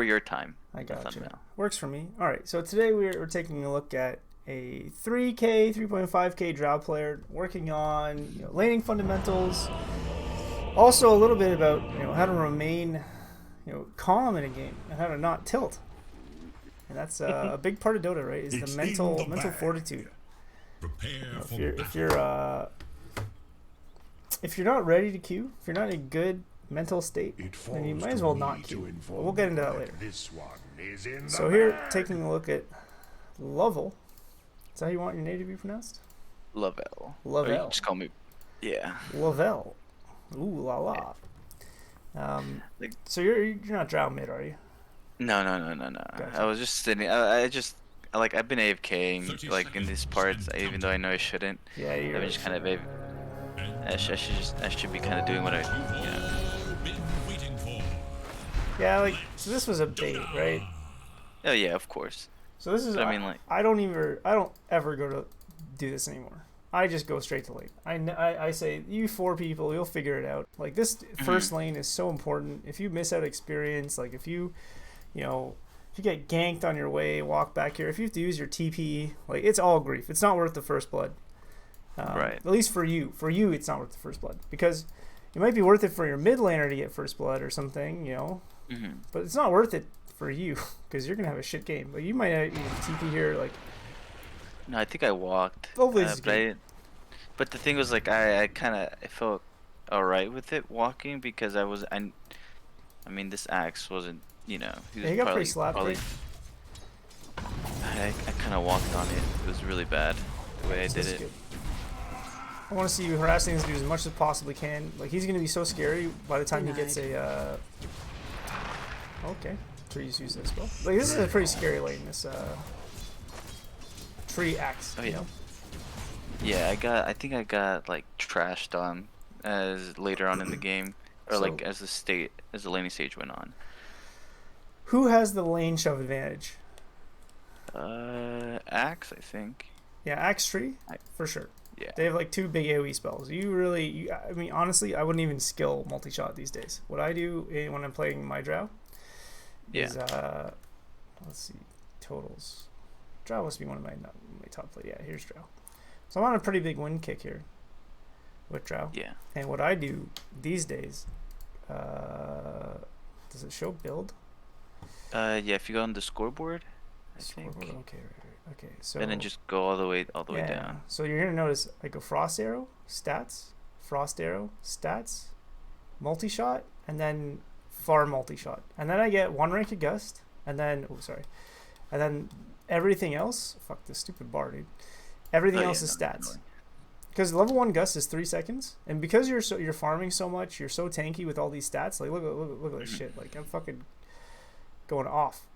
for your time. I got you. Works for me. All right, so today we're taking a look at a 3K, 3.5K Drow player working on laning fundamentals. Also a little bit about how to remain calm in a game and how to not tilt. And that's a big part of Dota, right? Is the mental fortitude. If you're not ready to queue, if you're not in a good mental state, then you might as well not queue. But we'll get into that later. So here, taking a look at Lovell. Is that how you want your name to be pronounced? Lovell. Lovell. Or you just call me. Yeah. Lovell. Ooh la la. So you're not Drow mid, are you? No. Gotcha. I was just sitting. I've been AFKing like in these parts, even though I know I shouldn't. Yeah, you're. I'm just kind of I should be kind of doing what I. Yeah, like so. This was a bait, right? Oh yeah, of course. So this is. But I mean, like. I don't ever go to do this anymore. I just go straight to lane. I say, you 4 people, you'll figure it out. Like, this first lane is so important. If you miss out experience, like, if you get ganked on your way, walk back here, if you have to use your TP, like, it's all grief. It's not worth the first blood. Right. At least for you. For you, it's not worth the first blood. Because it might be worth it for your mid laner to get first blood or something, But it's not worth it for you, because you're going to have a shit game. But you might have TP here, like... No, I think I walked. But the thing was, like, I felt alright with it walking because I mean, this axe wasn't, he was he got pretty slapped. I kind of walked on it. It was really bad the way I did it. Good. I want to see you harassing this dude as much as possibly can. Like, he's going to be so scary by the time he gets a... Okay. Trees use this. Well, like, this is a pretty scary lane, this... Tree axe. Oh yeah. Yeah, I think I got like trashed on as later on in the game, or so, like as the laning stage went on. Who has the lane shove advantage? Axe, I think. Yeah, Axe Tree for sure. Yeah. They have like 2 big AoE spells. I mean, honestly, I wouldn't even skill multi-shot these days. What I do when I'm playing my Drow is let's see, totals. Drow must be one of my top play. Yeah, here's Drow. So I'm on a pretty big win kick here with Drow. Yeah. And what I do these days, does it show build? Yeah, if you go on the scoreboard, I think. Okay, right. Okay, so. And then just go all the way down. So you're gonna notice I go frost arrow, stats, multi-shot, and then far multi-shot, and then I get 1 rank of gust, and then and then everything else, fuck this stupid bar, dude. Everything else is stats. Because level 1 gust is 3 seconds, and because you're farming so much, you're so tanky with all these stats. Like look at this shit. Like I'm fucking going off.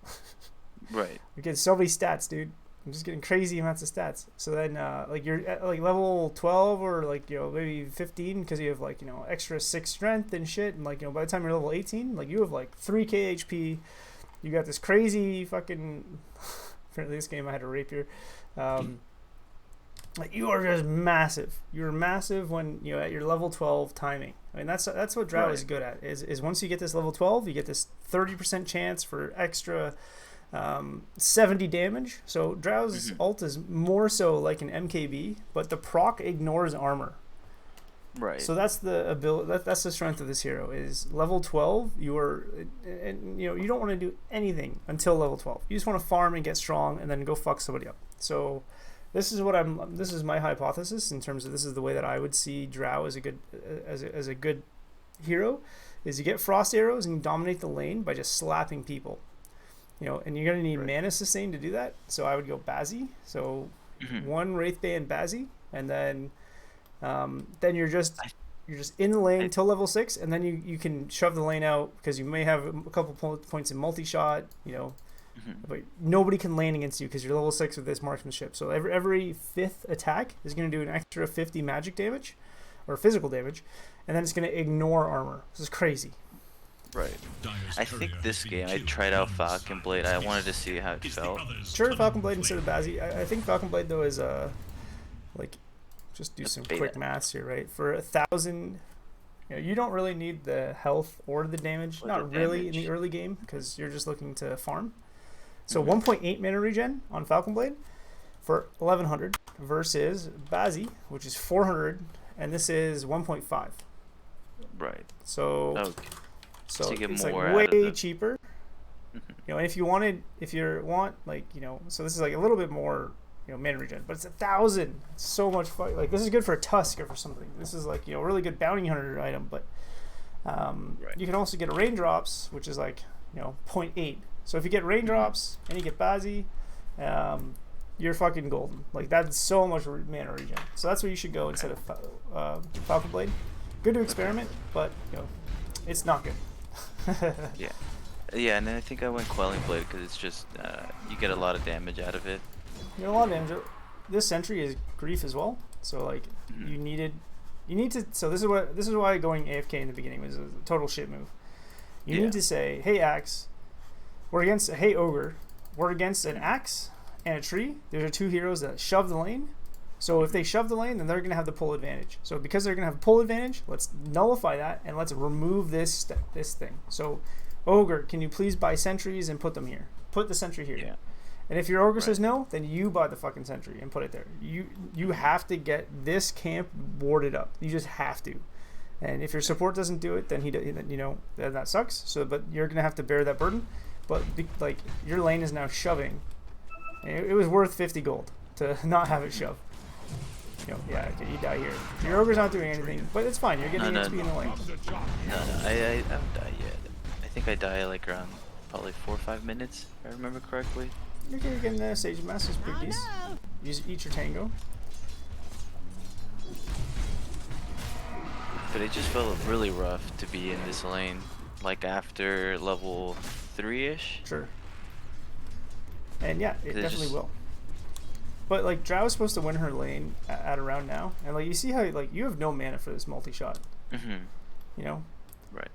Right. I'm getting so many stats, dude. I'm just getting crazy amounts of stats. So then like you're at like level 12 or like maybe 15 because you have like extra 6 strength and shit, and like by the time you're level 18, like you have like 3k HP. You got this crazy fucking. Apparently this game I had a rapier. Like you are just massive. You're massive when at your level 12 timing. I mean that's what Drow is good at. Is once you get this level 12, you get this 30% chance for extra 70 damage. So Drow's ult is more so like an MKB, but the proc ignores armor. Right. So that's the ability. That's the strength of this hero. Is level 12. You don't want to do anything until level 12. You just want to farm and get strong, and then go fuck somebody up. So this is my hypothesis in terms of this is the way that I would see Drow as a good hero. Is you get frost arrows and you dominate the lane by just slapping people. And you're gonna need mana sustain to do that. So I would go Basi. So 1 Wraithbane Basi, and then you're just in the lane until level 6, and then you can shove the lane out because you may have a couple points in multi-shot, but nobody can lane against you because you're level 6 with this marksmanship. So every 5th attack is going to do an extra 50 magic damage or physical damage, and then it's going to ignore armor. This is crazy. Right. I think this game I tried out Falcon Blade. I wanted to see how it felt. Sure, Falcon Blade instead of Basi. I think Falcon Blade though is like just do some quick maths here, right? For 1,000 You know, you don't really need the health or the damage. Or Not the really in the damage. early game because you're just looking to farm. So Mhm. 1.8 mana regen on Falcon Blade for 1100 versus Basi, which is 400, and this is 1.5. Right. So Okay. so So you get it's like more out of way the. cheaper. Mhm. You know, and if you want like so this is like a little bit more mana regen, but it's 1,000. It's so much fun. Like this is good for a tusk or for something. This is like a really good bounty hunter item, but Right. you can also get raindrops, which is like zero point 0.8. So if you get raindrops and you get Basi, you're fucking golden. Like that's so much mana regen. So that's where you should go instead of Falcon Blade. Good to experiment, but it's not good. Yeah. Yeah, and then I think I went Quelling Blade because it's just you get a lot of damage out of it. You know, a lot of damage. This sentry is grief as well. So like Mhm. you need to. So this is why going AFK in the beginning was a total shit move. You Yeah. need to say, hey axe, we're against. Hey ogre, we're against an axe and a tree. There are two heroes that shove the lane. So if they shove the lane, then they're gonna have the pull advantage. So because they're gonna have pull advantage, let's nullify that and let's remove this thing. So ogre, can you please buy sentries and put them here? Put the sentry here. Yeah. And if your ogre says Right. no, then you buy the fucking sentry and put it there. You have to get this camp warded up. You just have to. And if your support doesn't do it, then then that sucks. So, but you're gonna have to bear that burden. But like your lane is now shoving. It was worth 50 gold to not have it shove. Yeah, okay, you die here. Your ogre's not doing anything, but it's fine. You're getting No, XP in the lane. No, I haven't died yet. I think I die like around probably 4 or 5 minutes, if I remember correctly. You're getting the Sage of Master's pretty decent. You just eat your tango. But it just felt really rough to be in this lane, like after level 3-ish. Sure. And yeah, it It's definitely just- will. But like Drow is supposed to win her lane at around now, and like you see how like you have no mana for this multi-shot, Mhm. you know. Right.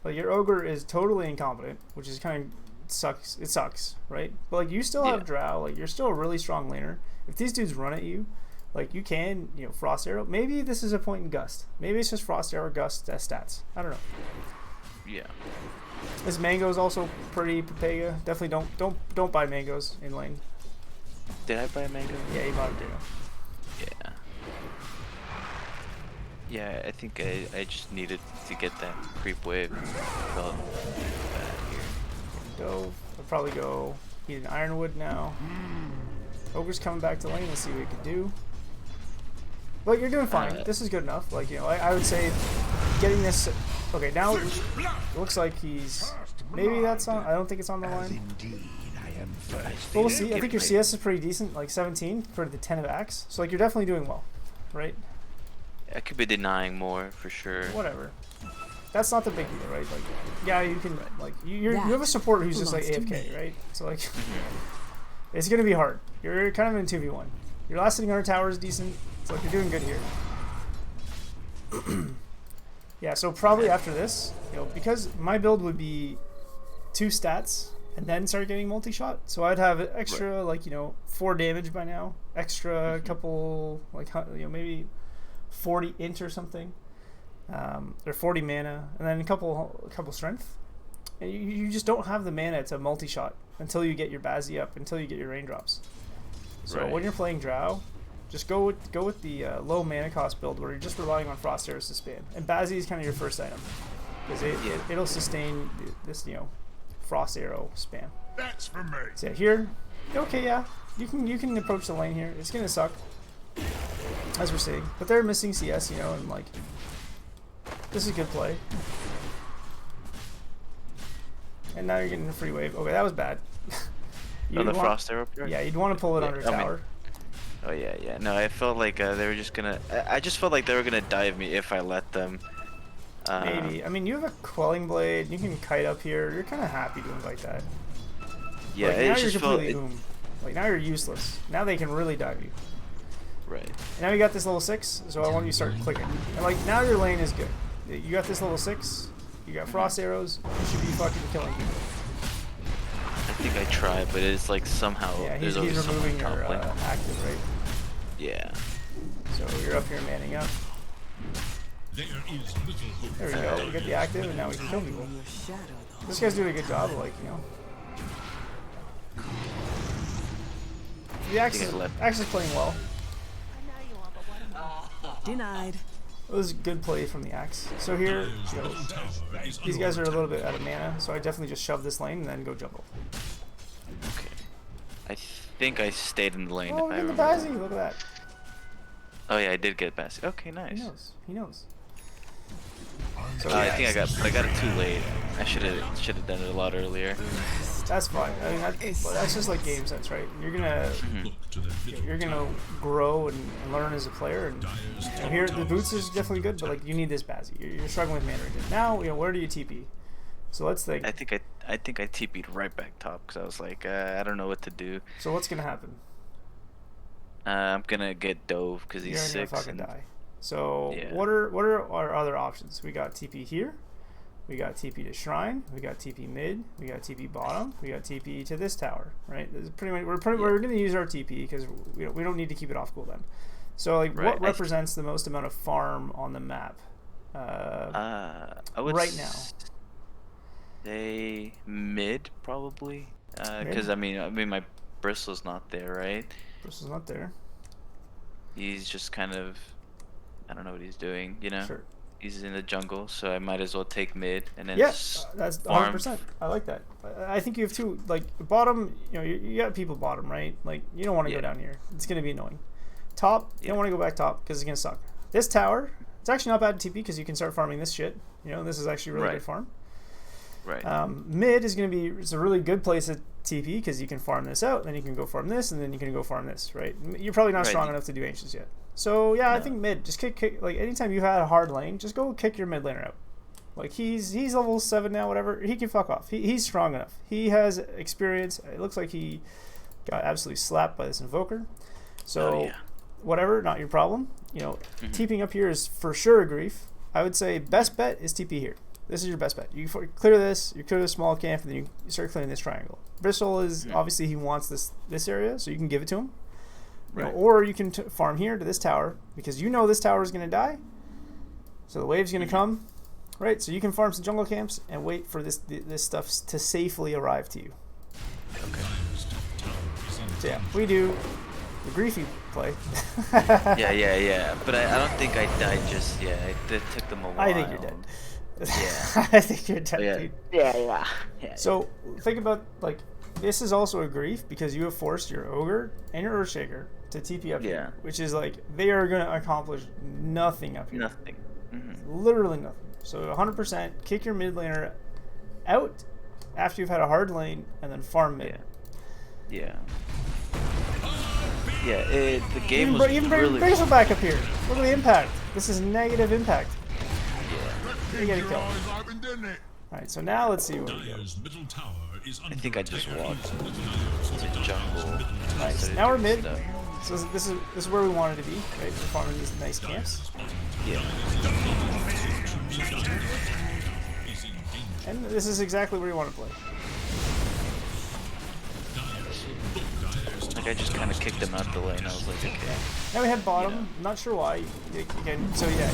But your ogre is totally incompetent, which is kind of sucks. It sucks, right? But like you still have Yeah. Drow, like you're still a really strong laner. If these dudes run at you, like you can, Frost Arrow. Maybe this is a point in Gust. Maybe it's just Frost Arrow Gust as stats. I don't know. Yeah. This mango is also pretty Pepega. Definitely don't buy mangoes in lane. Did I buy a mango? Yeah, you bought a mango. Yeah. Yeah, I think I just needed to get that creep wave. Felt bad here. Dove. I'll probably go eat an Ironwood now. Ogre's coming back to lane. Let's see what we can do. But you're doing fine. This is good enough. Like, I would say getting this... Okay, now it looks like he's... Maybe that's on... I don't think it's on the line. But we'll see. I think your CS is pretty decent. Like 17 for the 10 of axe. So, like, you're definitely doing well. Right? I could be denying more for sure. Whatever. That's not the big deal, right? Like, yeah, you can... Like, you have a support who's just, like, AFK, right? So, like... It's going to be hard. You're kind of in 2v1. Your last sitting on our tower is decent. So like you're doing good here. Yeah, so probably after this, because my build would be 2 stats and then start getting multi-shot. So I'd have extra, like, 4 damage by now. Extra couple, like, maybe 40 int or something. Or 40 mana. And then a couple strength. And you just don't have the mana to multi-shot until you get your Basi up, until you get your raindrops. So when you're playing Drow, just go with the low mana cost build where you're just relying on Frost Arrows to spam. And Basi is kind of your first item because it'll sustain this Frost Arrow spam. That's for me. So yeah, here, okay, yeah, you can approach the lane here. It's gonna suck, as we're seeing, but they're missing CS, and like this is good play. And now you're getting a free wave. Okay, that was bad. The Frost Arrow? Yeah, you'd want to pull it under tower. Oh yeah. No, I felt like they were just gonna. I just felt like they were gonna dive me if I let them. Maybe. I mean, you have a Quelling Blade. You can kite up here. You're kind of happy doing like that. Yeah, like, it now just you're felt. completely like now you're useless. Now they can really dive you. Right. And now you got this level 6, so I want you to start clicking. And like now your lane is good. You got this level 6. You got Frost Arrows. You should be fucking killing people. I think I tried, but it's like somehow Yeah, there's he's always removing someone your top lane. active, right? Yeah. So you're up here manning up. There we go. We get the active, and now we can kill people. This guy's doing a good job, like, you know. The axe is playing well. Denied. It was good play from the axe. So here, you know, these guys are a little bit out of mana, so I definitely just shove this lane and then go jungle. Okay. I think I stayed in the lane. Oh, if I look at the remember. Basi, look at that. Oh yeah, I did get Basi. Okay, nice. He knows. He knows. So, I think I got it too late. I should have done it a lot earlier. That's fine. I mean, that's just like game sense, right? You're gonna grow and learn as a player. And you know, here the boots is definitely good, but like you need this Basi. You're struggling with mana regen. Now, you know, where do you TP? So let's think. I think I TP'd right back top because I was like, I don't know what to do. So what's gonna happen? I'm gonna get Dove because he's You're 6. gonna fucking die. So yeah. what are our other options? We got TP here. We got TP to Shrine. We got TP mid. We got TP bottom. We got TP to this tower. Right? This is pretty much we're gonna use our TP because we don't need to keep it off cooldown. So like, what represents the most amount of farm on the map? I would right now. Say mid probably. Because I mean my Bristle's not there, right? Bristle's not there. He's just kind of, I don't know what he's doing, you know. Sure. He's in the jungle, so I might as well take mid and then that's 100%. I like that. I think you have two, like bottom. You know, you got people bottom, right? Like you don't want to go down here. It's gonna be annoying. Top, you don't want to go back top because it's gonna suck. This tower, it's actually not bad to TP because you can start farming this shit. You know, this is actually really good farm. Right. Mid is gonna be a really good place to TP because you can farm this out, then you can go farm this, and then you can go farm this. Right? You're probably not strong enough to do ancients yet. So yeah, I think mid. Just kick. Like anytime you've had a hard lane, just go kick your mid laner out. Like he's level 7 now, whatever. He can fuck off. He's strong enough. He has experience. It looks like he got absolutely slapped by this invoker. So whatever, not your problem. You know, TPing up here is for sure a grief. I would say best bet is TP here. This is your best bet. You clear this. You clear the small camp, and then you start clearing this triangle. Bristle is obviously he wants this area, so you can give it to him. You know, or you can farm here to this tower because you know this tower is going to die. So the wave's going to come, right? So you can farm some jungle camps and wait for this stuff to safely arrive to you. Okay. So yeah, we do the griefy play. yeah. But I don't think I died just yet. It took them a while. I think you're dead. Yeah. I think you're dead, dude. Yeah. So think about, like, this is also a grief because you have forced your ogre and your earthshaker to TP up here, which is like they are going to accomplish nothing up here. Nothing. Literally nothing. So 100% kick your mid laner out after you've had a hard lane and then farm mid. Yeah. The game was even really. bring Bristle back up here. Look at the impact. This is negative impact. Yeah. You get a kill. Alright, so now let's see what we do. I think I just walked to jungle. Nice. Now we're mid. So this is where we wanted to be, right? We're farming these nice camps. Yeah. And this is exactly where you want to play. Like I just kind of kicked them out the lane. I was like, okay. Now we had bottom. You know. I'm not sure why. Again, so yeah,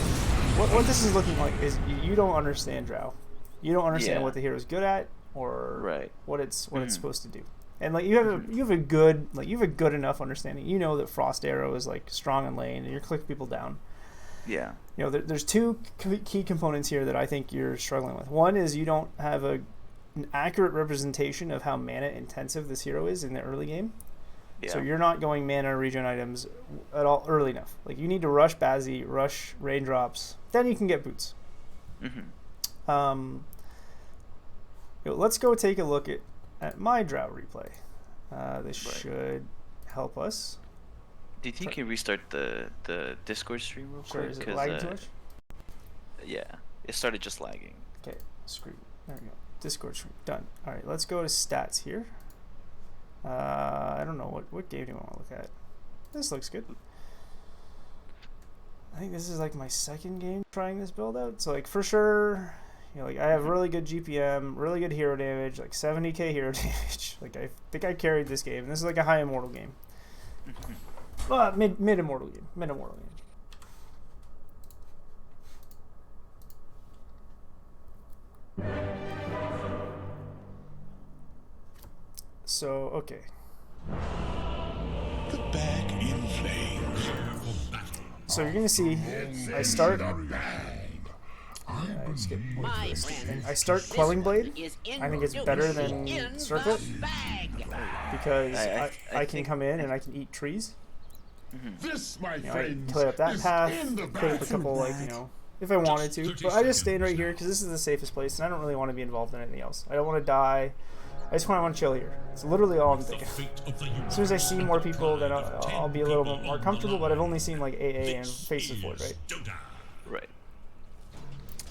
what this is looking like is you don't understand Drow. You don't understand what the hero's good at or what it's supposed to do. And like you have a good enough understanding. You know that Frost Arrow is like strong in lane, and you're clicking people down. Yeah. You know, there's two key components here that I think you're struggling with. One is you don't have an accurate representation of how mana intensive this hero is in the early game. Yeah. So you're not going mana regen items at all early enough. Like you need to rush Basi, rush raindrops, then you can get boots. Let's go take a look at my Drow replay. This should help us. Do you think you can restart the Discord stream real quick? Is it lagging too much? Yeah, it started just lagging. Okay, screw. There we go. Discord stream done. All right, let's go to stats here. I don't know what game do you want to look at. This looks good. I think this is like my second game trying this build out. So like for sure, you know, like I have really good GPM, really good hero damage, like 70k hero damage. Like I think I carried this game. This is like a high immortal game. Well, mid immortal game. So, okay. The bag in flames. So you're gonna see, I start. I skip. I start Quelling Blade. I think it's better than Circlet because I can come in and I can eat trees. This, my I friends, clear up that is path. in the Put up a couple, like, if I wanted to. But I just stand right here because this is the safest place, and I don't really want to be involved in anything else. I don't want to die. I just want to chill here. It's literally all I'm thinking. As soon as I see more people, then I'll be a little bit more comfortable. But I've only seen like AA and Faces Void, right? Right.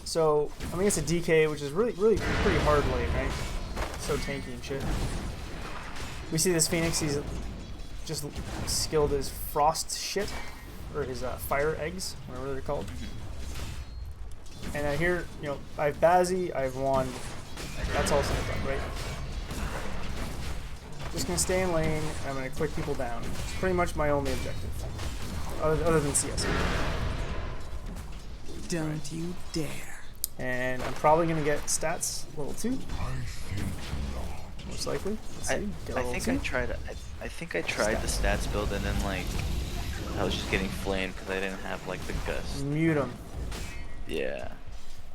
So I'm against a DK, which is really pretty hard lane, right? So tanky and shit. We see this Phoenix. He's just skilled as frost shit, or his fire eggs, whatever they're called. And then here, I have Basi, I have Wand. That's all set up, right? Just gonna stay in lane, and I'm gonna click people down. It's pretty much my only objective, other than CS. Don't you dare. And I'm probably gonna get stats level 2. Most likely. Let's see. Get I level think 2. I tried. I think I tried the stats build, and then like I was just getting flamed because I didn't have like the gust. Mute him. Yeah.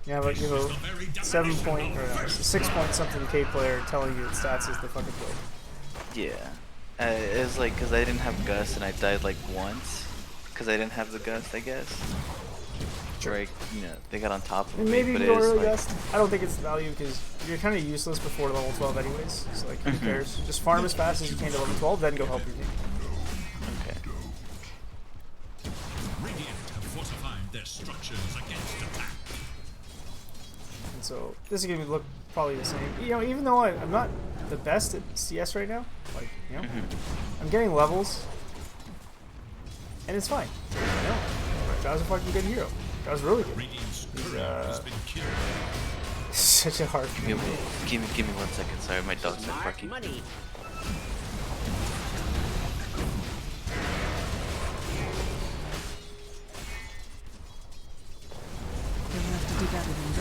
Yeah, but you have a 7 point or no, 6 point something K player telling you that stats is the fucking build. Yeah. It was like because I didn't have gust and I died like once because I didn't have the gust, I guess. Drake, they got on top of And me. maybe But you it don't is really like, gust. I don't think it's value because you're kind of useless before level 12 anyways. So like, who cares? Just farm as fast as you can to level 12, then go help your team. Okay. Radiant have fortified their structures against attack. And so this is gonna look probably the same. Even though I'm not the best at CS right now, like I'm getting levels, and it's fine. Drow's a fucking good hero. Drow's really good. Radiant's He's courier has been killed. such a hard. Give me 1 second. Sorry, my dogs are barking. Money.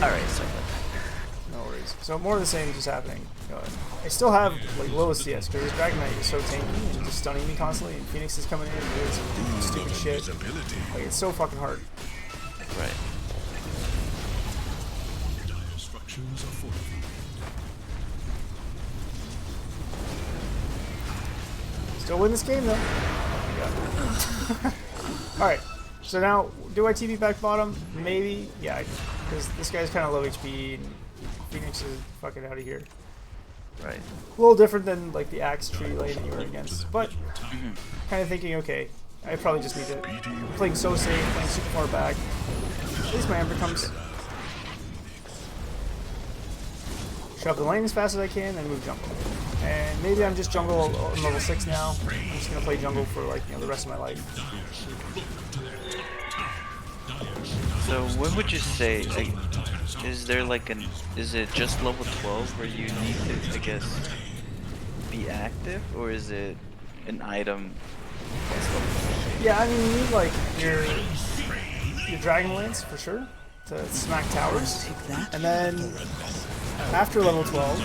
All right, sorry. No worries. So more of the same is just happening. I still have like lowest CS because this Dragon Knight is so tanky and just stunning me constantly, and Phoenix is coming in and doing some stupid shit. Like it's so fucking hard. Right. Dire structures are fortified. Still win this game though. Oh my god. All right. So now, do I TP back bottom? Maybe. Yeah, because this guy's kind of low HP and Phoenix is fucking out of here. Right. A little different than like the Axe tree lane that you were against, but kind of thinking, okay, I probably just need to playing so safe, playing super far back. At least my Ember comes. Shove the lane as fast as I can, then move jungle. And maybe I'm just jungle on level 6 now. I'm just gonna play jungle for like the rest of my life. So what would you say? Like, is there like is it just level 12 where you need to, I guess, be active, or is it an item that's level 12? Yeah, I mean you need like your Dragon Lance for sure to smack towers, and then after level 12,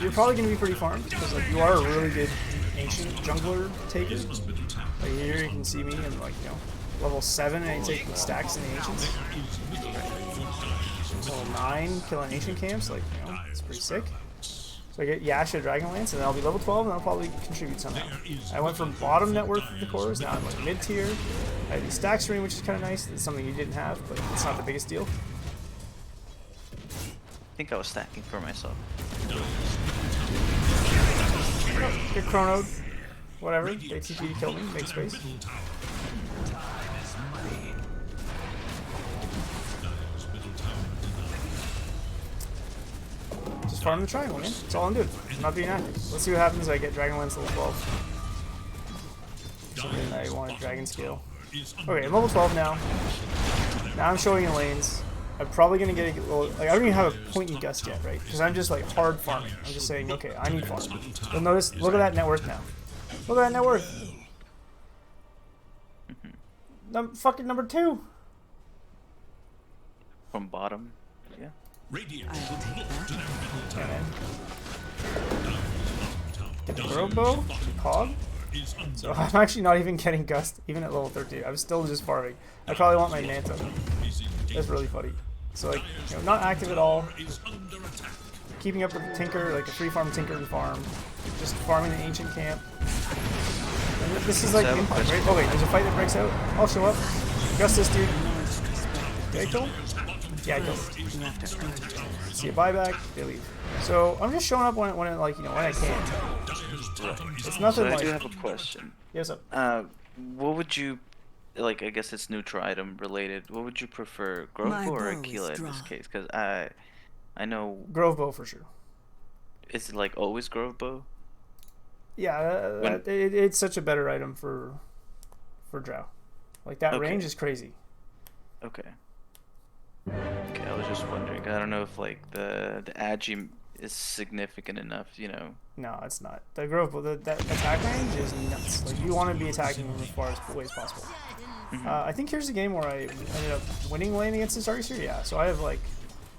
you're probably gonna be pretty farmed because like you are a really good ancient jungler taker. Like here you can see me and like level 7 and I take stacks in the ancients. Level 9 killing ancient camps, like it's pretty sick. So I get Yasha Dragon Lance and then I'll be level 12 and I'll probably contribute somehow. I went from bottom net worth of the cores, now I'm like mid tier. I have the stack stream, which is kind of nice. It's something you didn't have, but it's not the biggest deal. I think I was stacking for myself. Get chronoed, whatever. They TP to kill me, make space. Just farm the triangle, man. That's all I'm doing. I'm not being active. Let's see what happens if I get Dragon Lance level 12. Something I wanted Dragon Scale. Okay, I'm level 12 now. Now I'm showing in lanes. I'm probably gonna get a little, like, I don't even have a point in Gust yet, right? Because I'm just like hard farming. I'm just saying, okay, I need farm. You'll notice, look at that net worth now. Look at that net worth. Mm-hmm. Fucking number 2. From bottom. Radiant will look to their middle tower. And then get the Dyer's Robo, bottom Cog. tower is under So I'm actually not even getting Gust, even at level 13. I'm still just farming. I probably want my Manta. That's really funny. So like, you know, not active at all. is under attack. Keeping up with the Tinker, like a free farm Tinker and farm. Just farming the Ancient Camp. And this is like So I have a input, question. right? Oh wait, there's a fight that breaks out. I'll show up. Gust this dude. Did I kill him? Yeah, I killed him. See a buyback, they leave. So I'm just showing up when like, you know, when I can. It's nothing So I like. do have a question. Yes, up. What would you like? I guess it's neutral item related. What would you prefer, Grove My Bow or bow is Aquila in this dry. case? Because I know Grove Bow for sure. it's like always Grove Bow. Yeah, When- it's such a better item for Drow. Like that Okay. range is crazy. Okay. Okay, I was just wondering. I don't know if like the agi is significant enough, you know. No, it's not. The Grove Bow, that attack range is nuts. Like you want to be attacking them as far as way as possible. I think here's the game where I ended up winning lane against this Darkseer. Yeah, so I have like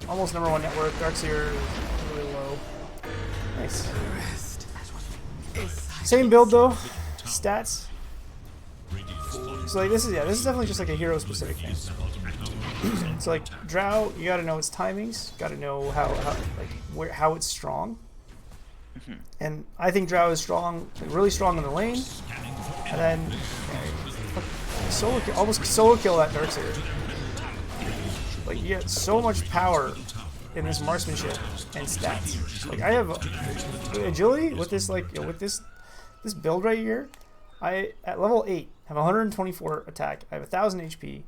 almost #1 network. Darkseer is really low. Nice. Same build though. Stats. So like this is definitely just like a hero specific thing. So like Drow, you got to know its timings, got to know how it's strong. And I think Drow is strong, like really strong in the lane, and then almost solo kill that Darkseer. Like you get so much power in this marksmanship and stats. Like I have agility with this, like, you know, with this build right here. I at level 8 have 124 attack. I have 1000 HP.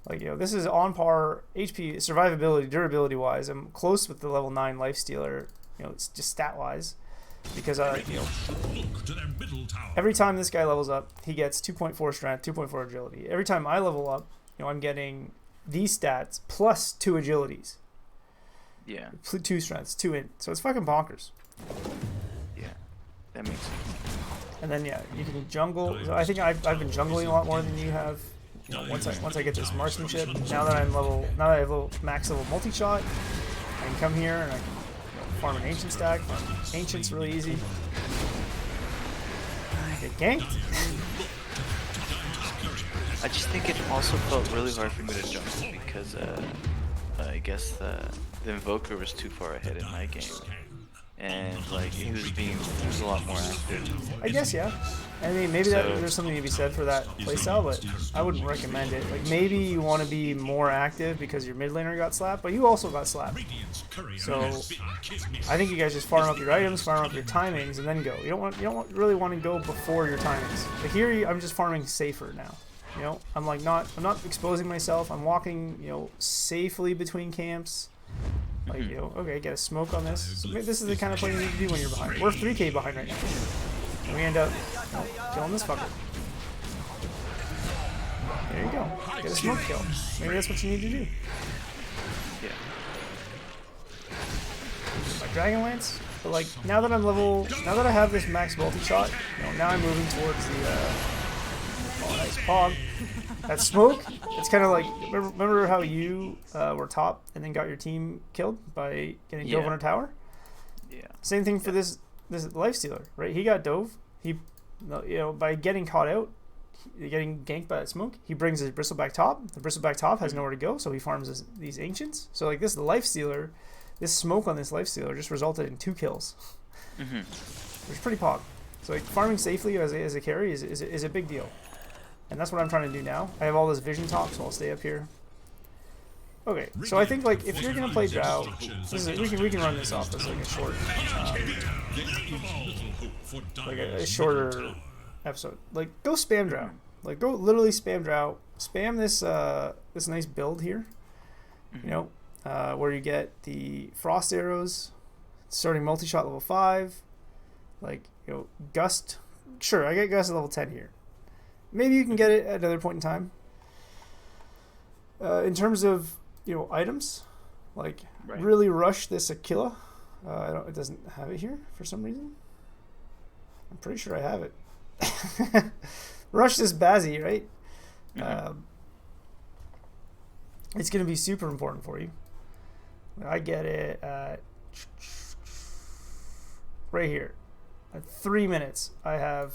Like, you know, this is on par HP, survivability, durability wise. I'm close with the level 9 lifestealer. You know, it's just stat wise, because you know, Look to their middle tower. every time this guy levels up, he gets 2.4 strength, 2.4 agility. Every time I level up, you know, I'm getting these stats plus 2 agilities, Yeah. 2 strengths, 2 int. So it's fucking bonkers. Yeah. That makes sense. And then yeah, you can jungle. So I think I've been jungling a lot more than you have. You know, once I get this marksmanship, now that I have level max level multi shot, I can come here and I can, you know, farm an ancient stack. Ancient's really easy. Get ganked. I just think it also felt really hard for me to jungle because I guess the invoker was too far ahead in my game, and like he was a lot more active. I guess, yeah. I mean, maybe there's something to be said for that playstyle, but I wouldn't recommend it. Like, maybe you want to be more active because your mid laner got slapped, but you also got slapped. So I think you guys just farm up your items, farm up your timings, and then go. You don't really want to go before your timings. But here, I'm just farming safer now. You know, I'm not exposing myself. I'm walking, you know, safely between camps. Like, you know, okay, get a smoke on this. So maybe this is the kind of play you need to do when you're behind. We're 3k behind right now. And we end up, you know, killing this fucker. There you go. Get a smoke kill. Maybe that's what you need to do. Yeah. My Dragon Lance. But like, now that I have this max multi-shot, you know, now I'm moving towards the, oh, nice pog. That smoke, it's kind of like, remember how you were top and then got your team killed by getting dove on a tower? Yeah. Same thing for this lifestealer, right? He got dove. He, you know, by getting caught out, getting ganked by that smoke, he brings his bristleback top. The bristleback top has nowhere to go, so he farms these ancients. So like this lifestealer, this smoke on this lifestealer just resulted in 2 kills, which is pretty pog. So like farming safely as a carry is a big deal. And that's what I'm trying to do now. I have all this vision top, so I'll stay up here. Okay, so I think like if you're gonna play Drow, we can run this off as like a short, like a shorter episode. Like go spam Drow, like go literally spam Drow, spam this this nice build here. You know, where you get the frost arrows, starting multi-shot level 5, like, you know, gust. Sure, I get gust at level 10 here. Maybe you can get it at another point in time. In terms of, you know, items, like really rush this Aquila. It doesn't have it here for some reason. I'm pretty sure I have it. Rush this Basi, right? It's going to be super important for you. I get it at right here. At 3 minutes, I have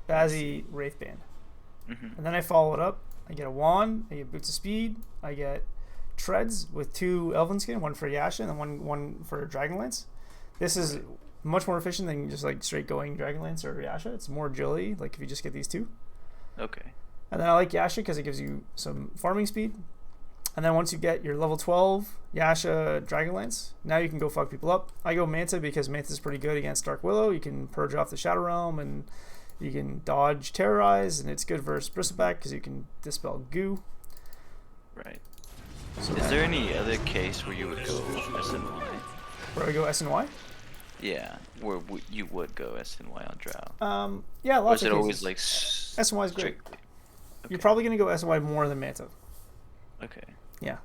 Basi Wraithband. And then I follow it up. I get a wand, I get Boots of Speed, I get Treads with 2 Elven Skin, one for Yasha and one for Dragonlance. This is much more efficient than just like straight going Dragonlance or Yasha. It's more agility, like if you just get these 2. Okay. And then I like Yasha because it gives you some farming speed. And then once you get your level 12 Yasha Dragonlance, now you can go fuck people up. I go Manta because Manta's pretty good against Dark Willow. You can purge off the Shadow Realm and you can dodge Terrorize, and it's good versus Bristleback because you can dispel goo. Right. So is there any other case where you would go S and Y? Where I go S and Y? Yeah, where you would go S and Y on Drow. Yeah, lots of cases. Or is it always like S and Y is great. strictly? Okay. You're probably gonna go S and Y more than Manta. Okay. Yeah,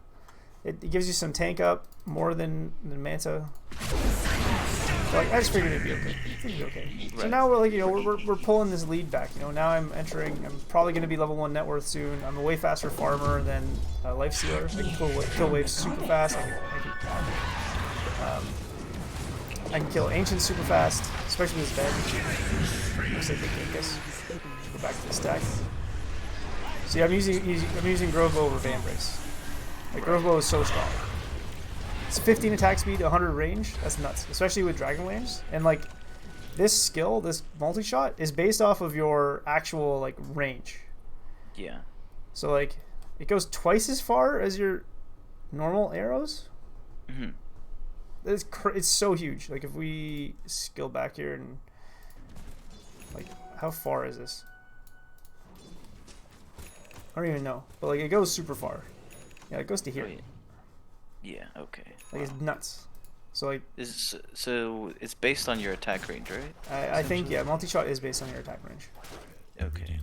it gives you some tank up more than Manta. So, like, I just figured it'd be okay. It'd be okay. Right. So now we're like, we're pulling this lead back. Now I'm probably going to be level 1 net worth soon. I'm a way faster farmer than Life Stealer. I can kill waves super fast. I can kill ancients super fast, especially with this bed. Looks like they can guess. Go back to the stack. See, I'm using Grove Bow over Vambrace. Like, Grove Bow is so strong. It's 15 attack speed, 100 range. That's nuts, especially with Dragonlance. And like this skill, this multi-shot, is based off of your actual like range. Yeah. So like it goes twice as far as your normal arrows. It's so huge. Like if we skill back here and like how far is this? I don't even know, but like it goes super far. Yeah, it goes to here. Wait. Yeah. Okay. Like it's nuts. So like so it's based on your attack range, right? I think yeah, multi-shot is based on your attack range. Okay.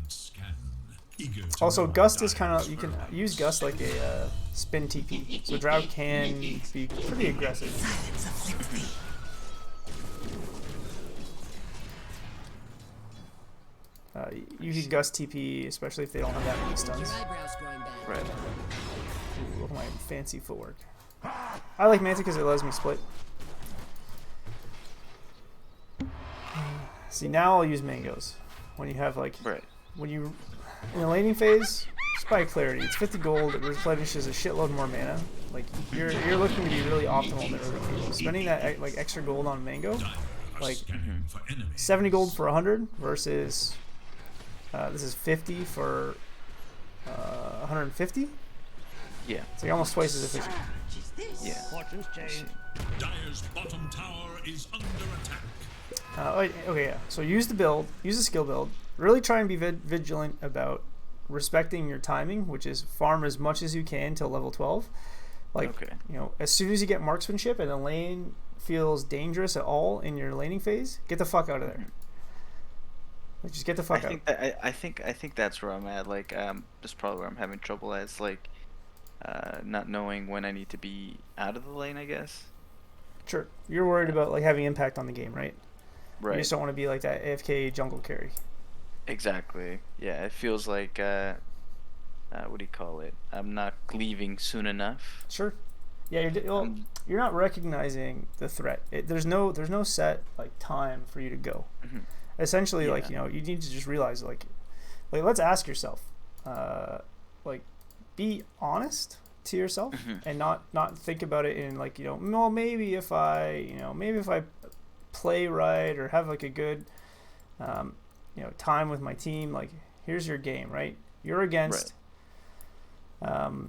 Also, Gust is kind of, you can use Gust like a spin TP, so Drow can be pretty aggressive. You can Gust TP, especially if they don't have that many stuns. Right. Ooh, look at my fancy footwork. I like Manta because it lets me split. See, now I'll use Mangoes. When you have like, when you, in the laning phase, just by clarity, it's 50 gold, it replenishes a shitload more mana. Like, you're looking to be really optimal in the early game. Spending that like extra gold on Mango, like 70 gold for 100 versus, this is 50 for 150? Yeah. It's like almost twice as efficient. Yeah. Dire's bottom tower is under attack. Okay, yeah. So use the skill build. Really try and be vigilant about respecting your timing, which is farm as much as you can till level 12. Like, as soon as you get marksmanship and the lane feels dangerous at all in your laning phase, get the fuck out of there. Like, just get the fuck out. I think that's where I'm at. Like, that's probably where I'm having trouble at. It's like, not knowing when I need to be out of the lane, I guess. Sure. You're worried about like having impact on the game, right? Right. You just don't want to be like that AFK jungle carry. Exactly. Yeah, it feels like what do you call it? I'm not leaving soon enough. Sure. Yeah, you're not recognizing the threat. There's no set like time for you to go. Essentially, like you need to just realize like let's ask yourself, like be honest to yourself and not think about it in like well maybe if I play right or have like a good time with my team, like here's your game, right? You're against like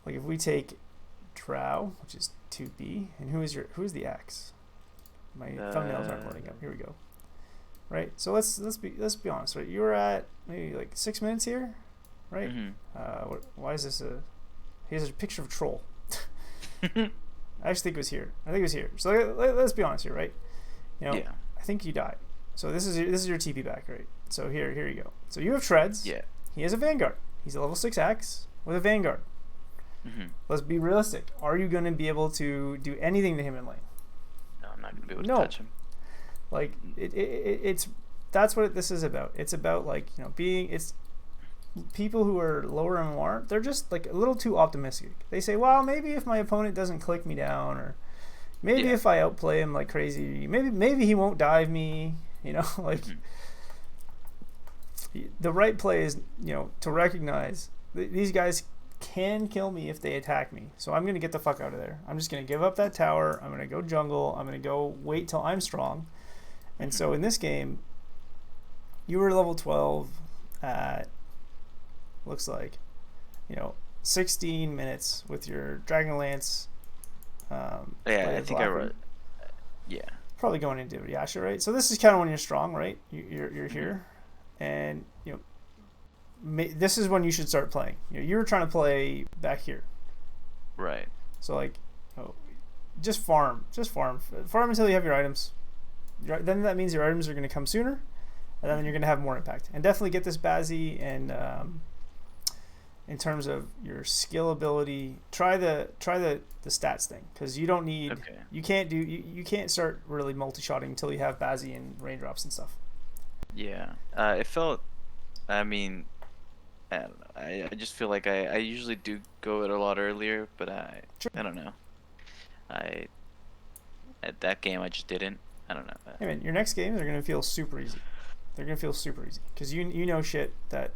if we take Drow, which is 2B, and who's the axe? My thumbnails aren't loading up. Here we go. Right, so let's be honest, right? You were at maybe like 6 minutes here, right? Why is this here's a picture of a troll. I actually think it was here. So let's be honest here, right? I think you died. So this is your TP back, right? So here you go. So you have Treads. Yeah. He has a Vanguard. He's a level 6 axe with a Vanguard. Let's be realistic. Are you going to be able to do anything to him in lane? No, I'm not going to be able to touch him. Like it's that's what this is about. It's about like people who are lower MMR, they're just like a little too optimistic. They say, well, maybe if my opponent doesn't click me down, or maybe if I outplay him like crazy, maybe he won't dive me. You know, like the right play is, you know, to recognize these guys can kill me if they attack me. So I'm gonna get the fuck out of there. I'm just gonna give up that tower. I'm gonna go jungle. I'm gonna go wait till I'm strong. And so in this game, you were level 12 at, looks like, you know, 16 minutes with your Dragonlance. Yeah, I think I wrote. Yeah. Probably going into Yasha, right? So this is kind of when you're strong, right? You're here, and you know, this is when you should start playing. You know, you were trying to play back here, Right. so like, oh, just farm until you have your items. Then that means your items are going to come sooner, and then you're going to have more impact. And definitely get this Basi, and in terms of your skill ability, try the stats thing, because you don't need you can't start really multi-shotting until you have Basi and raindrops and stuff. Yeah. It felt. I mean, I don't know. I just feel like I usually do go it a lot earlier, but I don't know. At that game I just didn't. I don't know. Hey man, your next games are gonna feel super easy. They're gonna feel super easy because you know shit that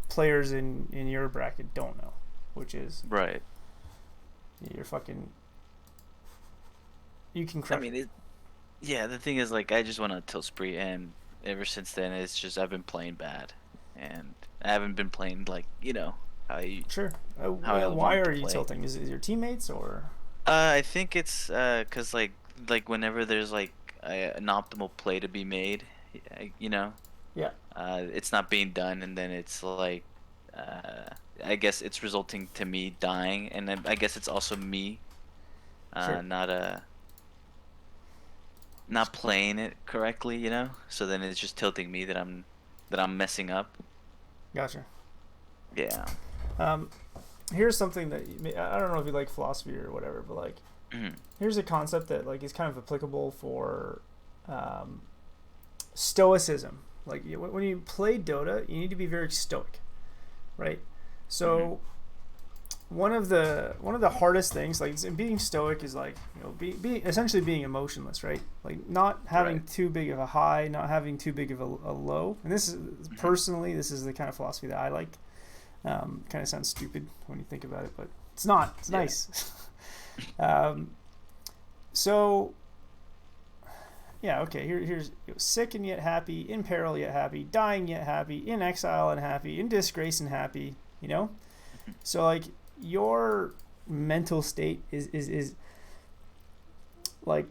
players in your bracket don't know, which is right. You're fucking. You can crush. I mean, yeah. The thing is, like, I just went on a tilt spree, and ever since then, it's just I've been playing bad, and I haven't been playing like, you know, how you. Sure. How why are you tilting? Is it your teammates or? I think it's cause like whenever there's like an optimal play to be made, you know. Yeah. It's not being done, and then it's like, I guess it's resulting to me dying, and then I guess it's also me, Sure. not playing it correctly, you know. So then it's just tilting me that I'm messing up. Gotcha. Yeah. Here's something that I don't know if you like philosophy or whatever, but like, here's a concept that like is kind of applicable for stoicism. Like when you play Dota, you need to be very stoic, right? So one of the hardest things, like being stoic, is like, you know, being essentially being emotionless, right? Like not having too big of a high, not having too big of a low. And this is personally, this is the kind of philosophy that I like. Kind of sounds stupid when you think about it, but it's not. It's nice. So yeah, okay. Here's, you know, sick and yet happy, in peril yet happy, dying yet happy, in exile and happy, in disgrace and happy. You know, so like your mental state is like,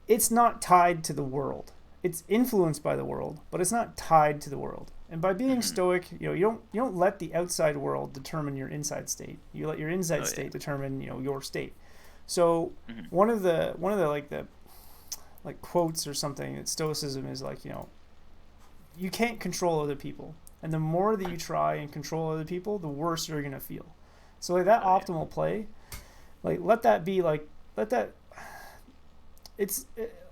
it's not tied to the world. It's influenced by the world, but it's not tied to the world. And by being stoic, you know, you don't let the outside world determine your inside state. You let your inside state determine, you know, your state. So one of the like quotes or something that stoicism is like, you know, you can't control other people, and the more that you try and control other people, the worse you're gonna feel. So like that optimal play, like let that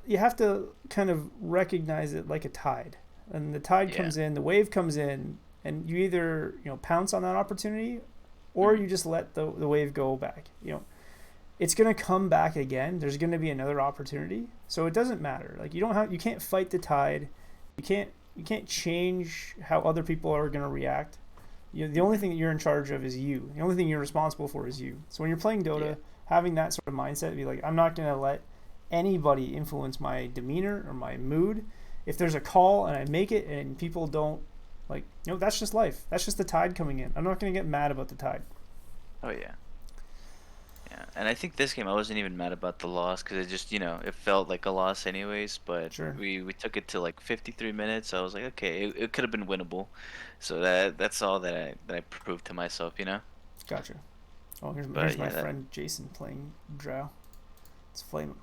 you have to kind of recognize it like a tide, and the tide comes in, the wave comes in, and you either, you know, pounce on that opportunity, or you just let the wave go back. You know, it's gonna come back again. There's gonna be another opportunity, so it doesn't matter. Like you can't fight the tide. You can't change how other people are gonna react. You know, the only thing that you're in charge of is you. The only thing you're responsible for is you. So when you're playing Dota, having that sort of mindset, be like, I'm not gonna let anybody influence my demeanor or my mood. If there's a call and I make it and people don't, like, you know, that's just life. That's just the tide coming in. I'm not going to get mad about the tide. Oh yeah. Yeah, and I think this game I wasn't even mad about the loss, because it just, you know, it felt like a loss anyways, but we took it to like 53 minutes. So I was like, okay, it could have been winnable. So that's all that I proved to myself, you know. Gotcha. Oh, here's my friend Jason playing Drow. Let's flame him.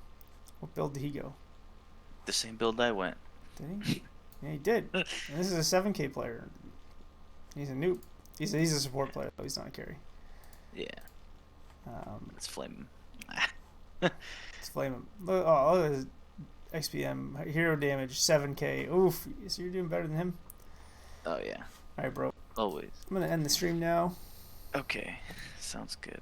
What build did he go? The same build I went. Did he? Yeah, he did. And this is a 7K player. He's a noob. He's a support player, though. He's not a carry. Yeah. Let's flame him. Let's flame him. Look at his XPM. Hero damage, 7K. Oof. So you're doing better than him? Oh, yeah. Alright, bro. Always. I'm gonna end the stream now. Okay, sounds good.